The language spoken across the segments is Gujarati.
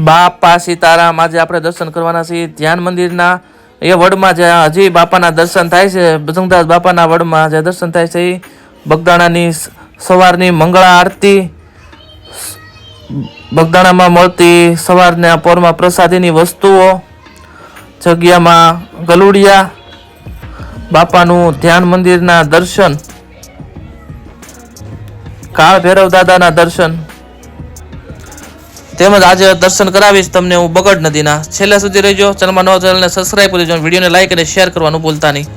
બાપા સીતારામ આજે આપણે દર્શન કરવાના છીએ ધ્યાન મંદિરના એ વડમાં જે હજી બાપાના દર્શન થાય છે બજરંગદાસ બાપાના વડમાં જે દર્શન થાય છે એ બગદાણાની સવારની મંગળા આરતી, બગદાણામાં મળતી સવારના પોરમાં પ્રસાદીની વસ્તુઓ, જગ્યામાં ગલુડિયા, બાપાનું ધ્યાન મંદિરના દર્શન, કાળ ભૈરવ દાદાના દર્શન તેમજ આજે દર્શન કરાવીશ તમને હું બગડ નદીના. છેલ્લે સુધી રહેજો. ચેનલમાં નવો ચેનલને સબસ્ક્રાઇબ કરી દેજો, વિડીયોને લાઈક અને શેર કરવાનું ભૂલતા નહીં.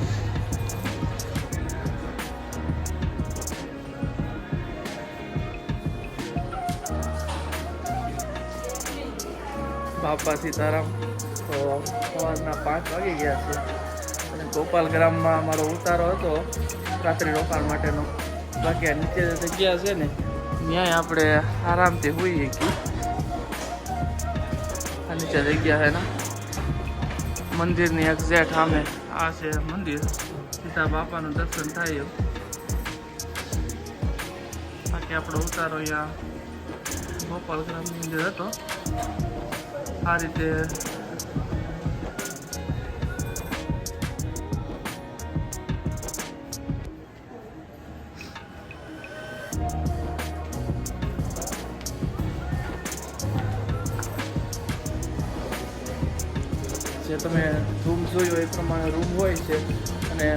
બાપા સીતારામ. તો સવારના 5 વાગી ગયા છે અને ગોપાલ ગ્રામમાં અમારો ઉતારો હતો રાત્રિ રોકાણ માટેનો. બાકી આ નીચે જગ્યા છે ને ત્યાં આપણે આરામથી હોઈએ છીએ. આ નીચે જગ્યા છે ને મંદિરની એક્ઝેક્ટ સામે આ છે મંદિર. સીતા બાપાનું દર્શન થાય એમ. બાકી આપણો ઉતારો અહીંયા ગોપાલ ગ્રામની અંદર હતો. આ રીતે જે તમે રૂમ જોયો એ પ્રમાણે રૂમ હોય છે અને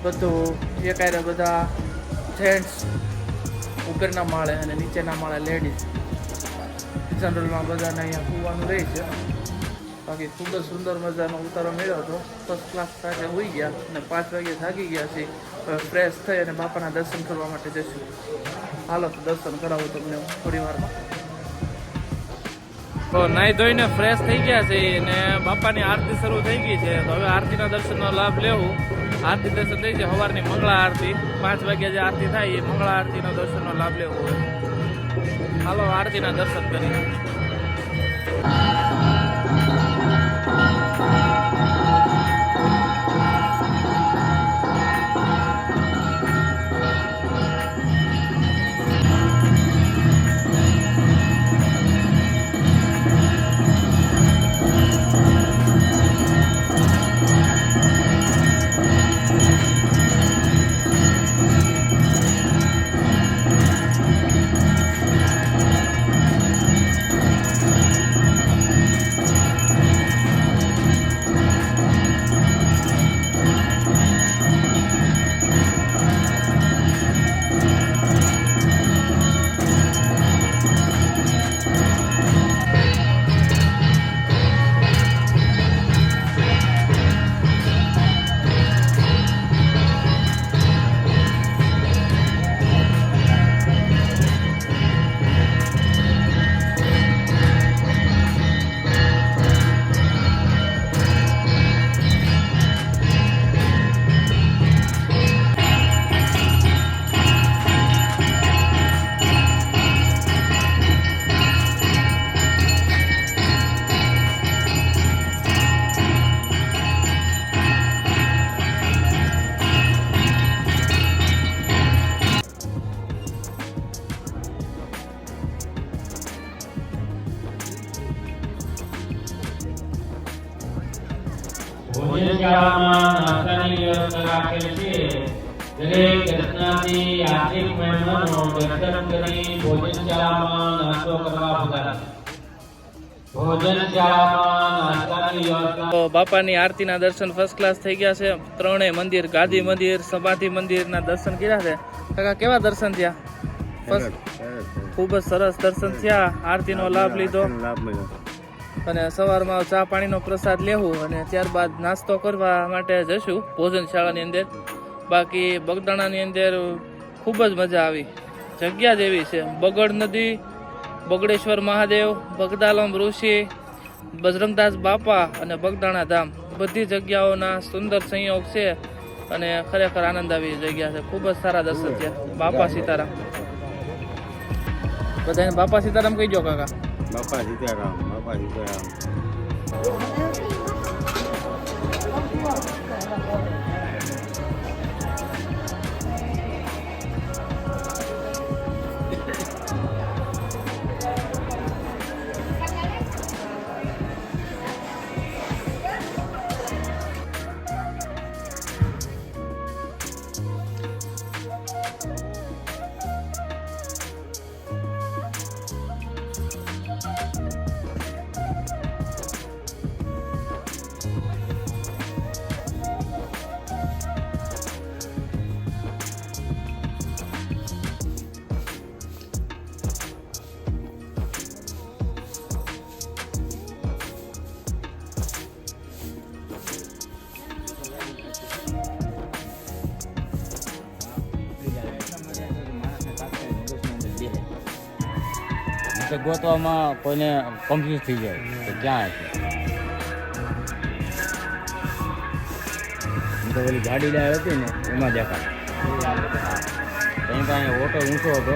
બધું એકાયરે બધા જેન્ટ્સ ઉપરના માળે અને નીચેના માળે લેડીઝ. જનરલમાં બધાને અહીંયા સુવાનું રહે છે. બાકી ખૂબ જ સુંદર મજાનો ઉતારો મળ્યો હતો. ફર્સ્ટ ક્લાસ સાથે હોઈ ગયા અને 5 વાગે થાકી ગયા છે. હવે ફ્રેશ થઈ અને બાપાના દર્શન કરવા માટે જઈશું. હાલો તો દર્શન કરાવું તમને થોડી વારમાં. તો નાહી ધોઈને ફ્રેશ થઈ ગયા છે અને બાપાની આરતી શરૂ થઈ ગઈ છે. તો હવે આરતીના દર્શનનો લાભ લેવું. આરતી દર્શન થઈ છે સવારની મંગળા આરતી. 5 વાગ્યા જે આરતી થાય એ મંગળા આરતીનો દર્શનનો લાભ લેવો હોય. હાલો આરતીના દર્શન કરીએ. ભોજનશાળામાં નાસ્તાની વ્યવસ્થા રાખેલ છે. દરેક દર્શનાર્થી યાત્રિક મહેમાનો દર્શન કરી ભોજનશાળામાં નાસ્તો કરવા પધારે. ભોજનશાળામાં નાસ્તાની વ્યવસ્થા. તો બાપાની આરતીના દર્શન ફર્સ્ટ ક્લાસ થઈ ગયા છે. ત્રણેય મંદિર, ગાદી મંદિર, સમાધિ મંદિરના દર્શન કર્યા છે. કાકા કેવા દર્શન થયા? ખૂબ જ સરસ દર્શન થયા. આરતીનો લાભ લીધો અને સવારમાં ચા પાણીનો પ્રસાદ લેવું અને ત્યારબાદ નાસ્તો કરવા માટે જશું ભોજનશાળાની અંદર. બાકી બગદાણાની અંદર ખૂબ જ મજા આવી. જગ્યા જ એવી છે. બગડ નદી, બગડેશ્વર મહાદેવ, બગદાલમ ઋષિ, બજરંગદાસ બાપા અને બગદાણા ધામ બધી જગ્યાઓના સુંદર સંયોગ છે અને ખરેખર આનંદ આવી જગ્યા છે. ખૂબ જ સારા દર્શન થયા. બાપા સીતારામ. બધાને બાપા સીતારામ કહીજો કાકા. બાપા સીતારામ. બાપા સીતારામ. પછી ગોતવામાં કોઈને કન્ફ્યુઝ થઈ જાય કે ક્યાં છે. હું તો ઓલી ગાડી લાવી હતી ને એમાં દેખાય કંઈ કાંઈ ઓટો ઊંચો હતો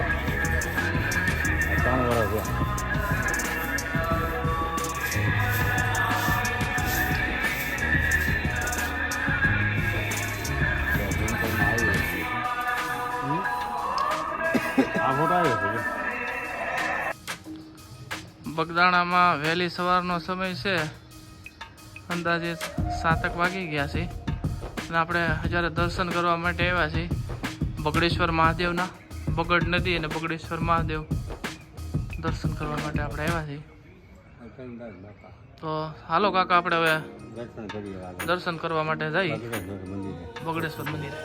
3 વર્ષ છે. આ ફોટો આવ્યો છે. બગદાણામાં વહેલી સવારનો સમય છે, અંદાજે 7 વાગી ગયા છે અને આપણે જ્યારે દર્શન કરવા માટે આવ્યા છીએ બગડેશ્વર મહાદેવના. બગડ નદી અને બગડેશ્વર મહાદેવ દર્શન કરવા માટે આપણે આવ્યા છીએ. તો હાલો કાકા આપણે હવે દર્શન કરીએ દર્શન કરવા માટે જઈએ મંદિરે. બગડેશ્વર મંદિરે.